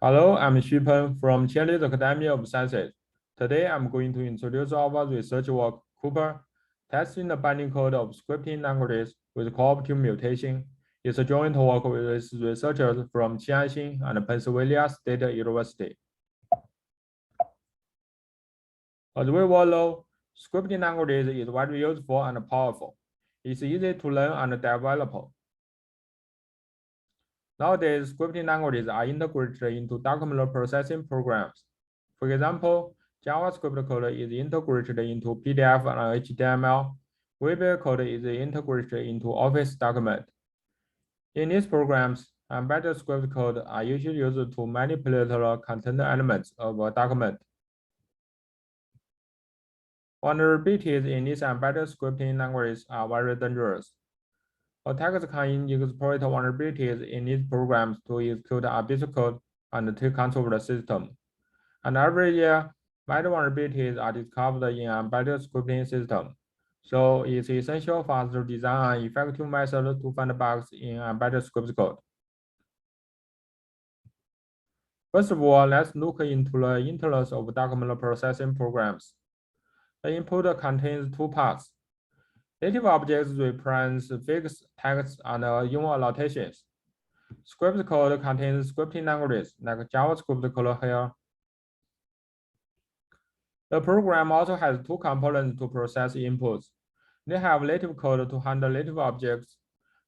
Hello, I'm Xu from Chinese Academy of Sciences. Today, I'm going to introduce our research work, Cooper, testing the binding code of scripting languages with cooperative mutation. It's a joint work with researchers from Qianxin and Pennsylvania State University. As we all know, scripting languages is very useful and powerful. It's easy to learn and develop. Nowadays, scripting languages are integrated into document processing programs. For example, JavaScript code is integrated into PDF and HTML. Web code is integrated into Office document. In these programs, embedded script code are usually used to manipulate the content elements of a document. Vulnerabilities in these embedded scripting languages are very dangerous. Attackers can exploit vulnerabilities in these programs to execute abusive code and take control of the system. And every year, many vulnerabilities are discovered in embedded scripting system. So it's essential for us to design an effective method to find bugs in embedded script code. First of all, let's look into the internals of document processing programs. The input contains two parts. Native objects represent fixed text and unit annotations. Script code contains scripting languages like JavaScript code here. The program also has two components to process inputs. They have native code to handle native objects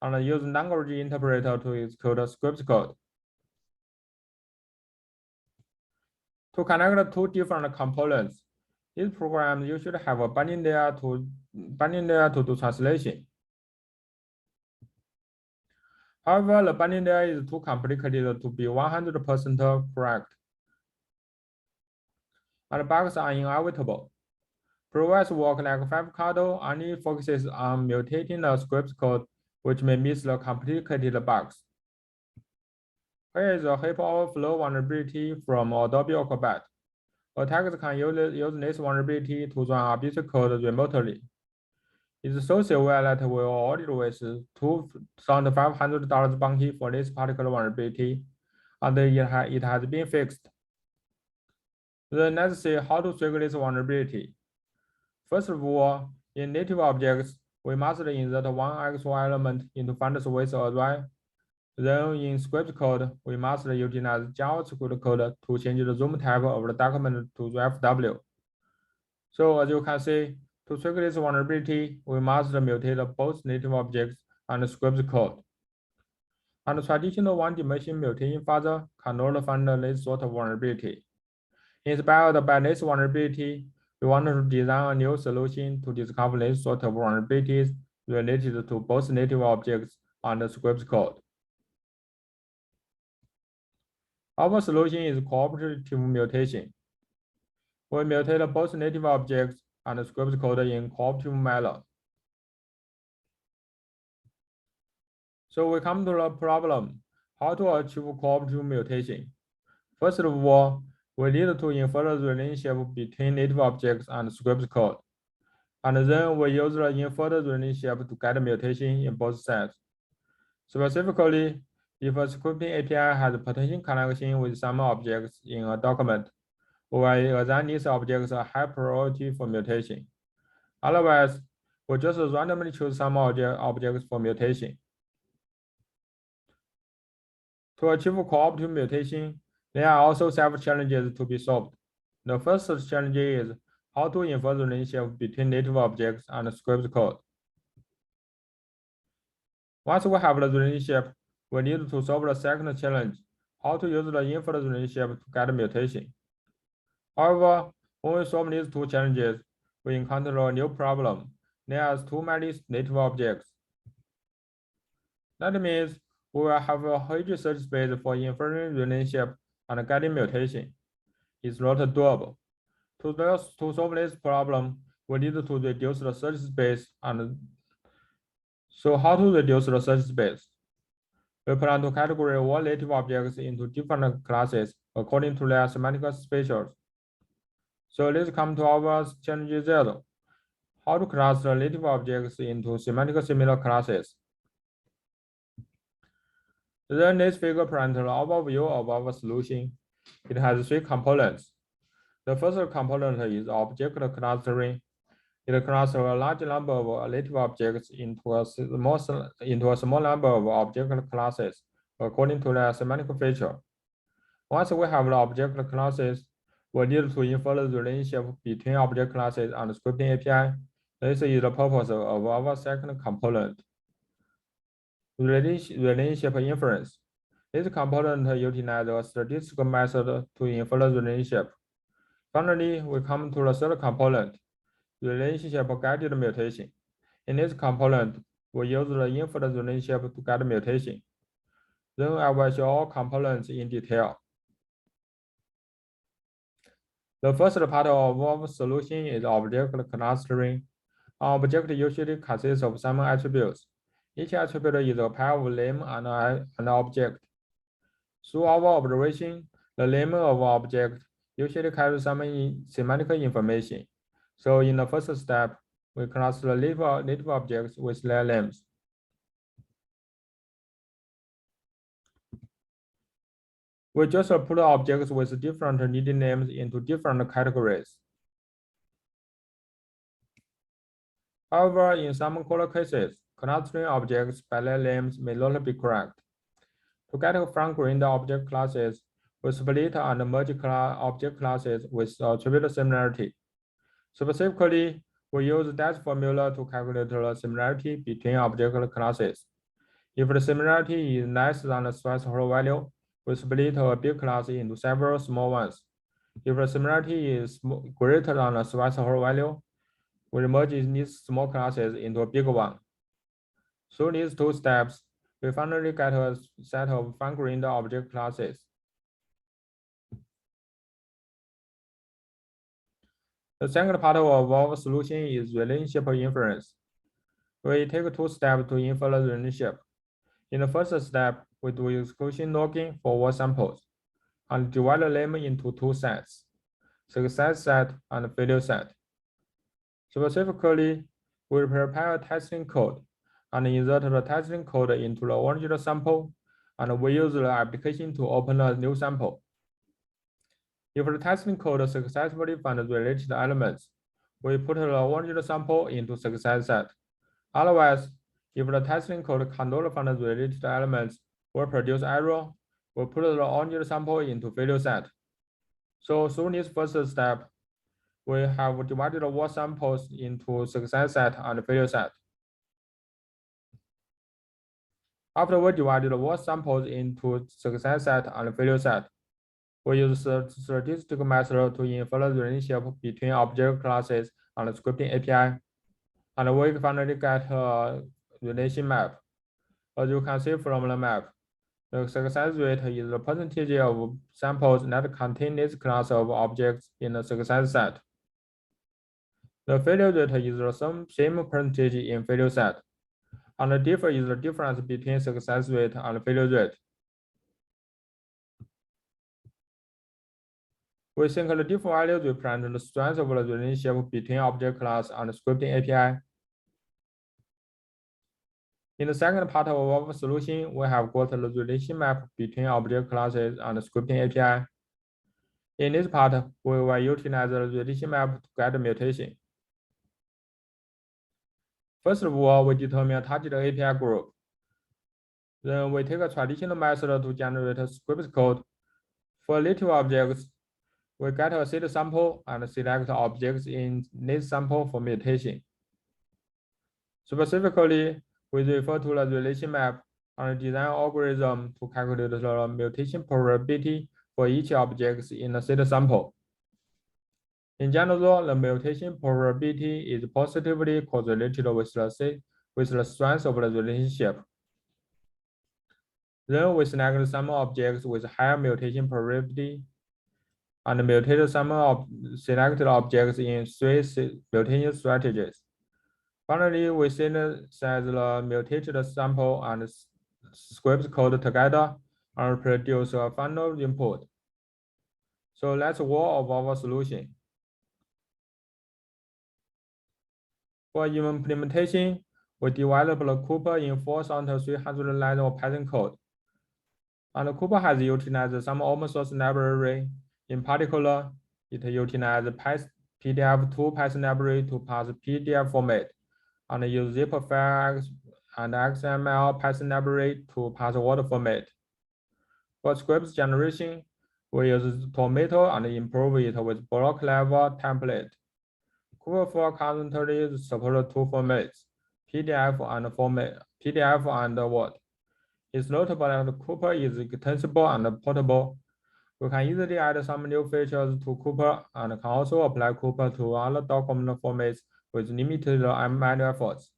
and use language interpreter to execute script code. To connect two different components, these programs usually have a binding layer to do translation. However, the binding layer is too complicated to be 100% correct, and bugs are inevitable. Previous work like FiveCardinal only focuses on mutating the script code, which may miss the complicated bugs. Here is a heap overflow vulnerability from Adobe Acrobat. Attackers can use this vulnerability to run abusive code remotely. It's so severe that we awarded with $2,500 bounty for this particular vulnerability, and it has been fixed. Then let's see how to fix this vulnerability. First of all, in native objects, we must insert one actual element into functions with array. Then in script code, we must utilize JavaScript code to change the zoom type of the document to FW. So as you can see, to trigger this vulnerability, we must mutate both native objects and script code. And traditional one-dimension mutation further cannot find this sort of vulnerability. Inspired by this vulnerability, we wanted to design a new solution to discover this sort of vulnerabilities related to both native objects and script code. Our solution is cooperative mutation. We mutate both native objects and script code in cooperative manner. So we come to the problem, how to achieve cooperative mutation. First of all, we need to infer the relationship between native objects and script code. And then we use the inferred relationship to get mutation in both sides. Specifically, if a scripting API has a potential connection with some objects in a document, we assign these objects a high priority for mutation. Otherwise, we just randomly choose some objects for mutation. To achieve cooperative mutation, there are also several challenges to be solved. The first challenge is how to infer the relationship between native objects and script code. Once we have the relationship, we need to solve the second challenge, how to use the inferred relationship to get mutation. However, when we solve these two challenges, we encounter a new problem. There are too many native objects. That means we will have a huge search space for inferring relationship and getting mutation. It's not doable. To solve this problem, we need to reduce the search space. And so how to reduce the search space? We plan to categorize all native objects into different classes according to their semantic spatials. So let's come to our challenge zero. How to class the native objects into semantic similar classes. Then let's figure present an overview of our solution. It has three components. The first component is object clustering. It clusters a large number of native objects into a small number of object classes according to their semantic feature. Once we have the object classes, we need to infer the relationship between object classes and the scripting API. This is the purpose of our second component, relationship inference. This component utilizes a statistical method to infer the relationship. Finally, we come to the third component, relationship-guided mutation. In this component, we use the inferred relationship to guide mutation. Then I will show all components in detail. The first part of our solution is object clustering. An object usually consists of some attributes. Each attribute is a pair of name and an object. Through our observation, the name of an object usually carries some semantic information. So in the first step, we cluster native objects with their names. We just put objects with different needed names into different categories. However, in some core cases, clustering objects by their names may not be correct. To get fine-grained object classes, we split and merge object classes with attribute similarity. Specifically, we use that formula to calculate the similarity between object classes. If the similarity is less than the threshold value, we split a big class into several small ones. If the similarity is greater than the threshold value, we merge these small classes into a big one. Through these two steps, we finally get a set of fine-grained object classes. The second part of our solution is relationship inference. We take two steps to infer the relationship. In the first step, we do exclusion logging for all samples and divide them into two sets, success set and failure set. Specifically, we prepare a testing code and insert the testing code into the original sample, and we use the application to open a new sample. If the testing code successfully finds related elements, we put the original sample into success set. Otherwise, if the testing code cannot find related elements or produce error, we put the original sample into failure set. So through this first step, we have divided all samples into success set and failure set. After we divided all samples into success set and failure set, we use the statistical method to infer the relationship between object classes and the scripting API. And we finally get a relation map. As you can see from the map, the success rate is the percentage of samples that contain this class of objects in the success set. The failure rate is the same percentage in failure set. And the difference is the difference between success rate and failure rate. We think the different values represent the strength of the relationship between object class and the scripting API. In the second part of our solution, we have got the relation map between object classes and the scripting API. In this part, we will utilize the relation map to guide mutation. First of all, we determine a target API group. Then we take a traditional method to generate a script code. For native objects, we get a seed sample and select objects in this sample for mutation. Specifically, we refer to the relation map and design algorithm to calculate the mutation probability for each object in the seed sample. In general, the mutation probability is positively correlated with the strength of the relationship. Then we select some objects with higher mutation probability and mutate some selected objects in 3 mutation strategies. Finally, we synthesize the mutated sample and script code together and produce a final input. So that's all of our solution. For implementation, we developed the coooooper in 4,300 lines of Python code. And Cooper has utilized some open source library. In particular, it utilizes PDF2 Python library to parse PDF format, and use zip files and XML Python library to parse word format. For scripts generation, we use Tomato and improve it with block level template. Cooper currently supports two formats, PDF and Word. It's notable that Cooper is extensible and portable. We can easily add some new features to Cooper and can also apply Cooper to other document formats with limited manual efforts.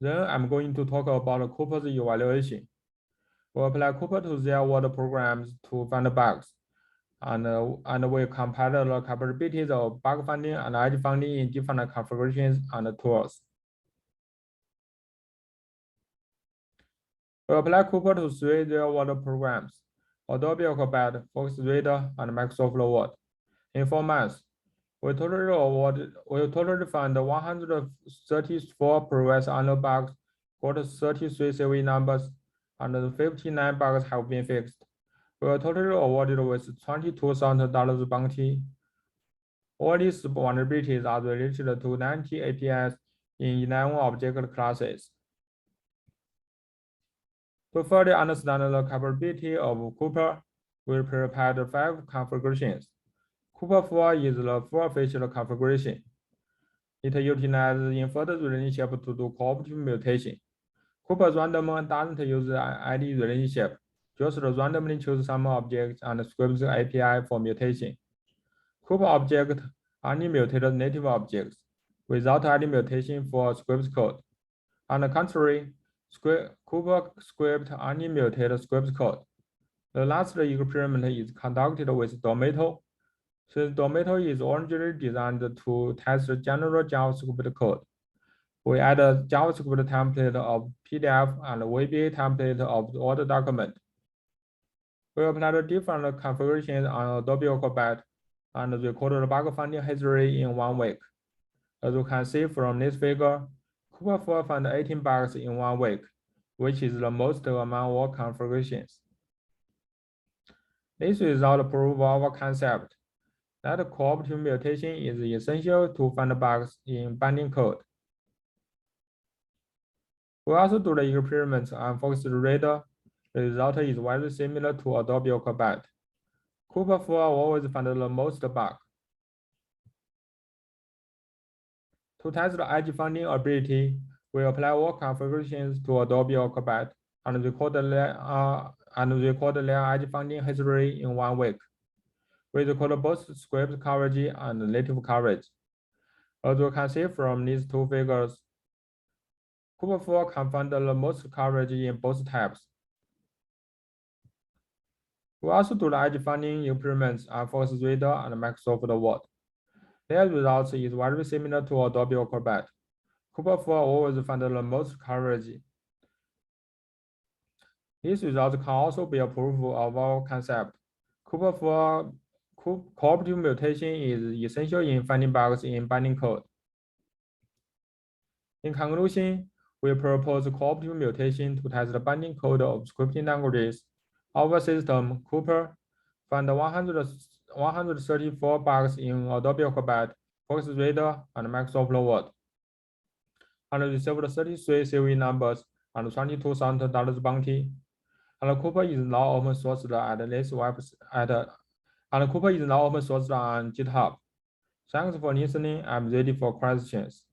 Then I'm going to talk about Cooper's evaluation. We apply Cooper to real-world programs to find bugs, and we compare the capabilities of bug finding and edge finding in different configurations and tools. We apply Cooper to three real-world programs: Adobe Acrobat, FocusRider, and Microsoft Word. In 4 months, we totally found 134 previous annual bugs, got 33 CV numbers, and 59 bugs have been fixed. We were totally awarded with $22,000 bounty. All these vulnerabilities are related to 90 APIs in 11 object classes. To further understand the capability of Cooper, we prepared 5 configurations. Cooper 4 is the full-featured configuration. It utilizes inferred relationship to do cooperative mutation. Cooper random doesn't use ID relationship, just randomly choose some objects and scripts API for mutation. Cooper object only mutated native objects without any mutation for script code. On the contrary, Cooper script only mutated script code. The last experiment is conducted with Tomato. Since Tomato is originally designed to test general JavaScript code, we add a JavaScript template of PDF and VBA template of Word document. We applied different configurations on Adobe Acrobat and recorded bug finding history in 1 week. As you can see from this figure, Cooper 4 found 18 bugs in 1 week, which is the most among all configurations. This result proves our concept that cooperative mutation is essential to find bugs in binding code. We also do the experiments on FocusRider. The result is very similar to Adobe Acrobat. Cooper 4 always found the most bugs. To test the edge finding ability, we apply all configurations to Adobe Acrobat and record their edge finding history in 1 week. We record both script coverage and native coverage. As you can see from these two figures, Cooper 4 can find the most coverage in both types. We also do the edge finding experiments on FocusRider and Microsoft Word. Their results is very similar to Adobe Acrobat. Cooper 4 always found the most coverage. These results can also be a proof of our concept. Cooper 4 cooperative mutation is essential in finding bugs in binding code. In conclusion, we propose cooperative mutation to test the binding code of scripting languages. Our system, Cooper, found 134 bugs in Adobe Acrobat, FocusRider, and Microsoft Word, and received 33 CV numbers and $22,000 bounty. And Cooper is now open sourced on GitHub. Thanks for listening. I'm ready for questions.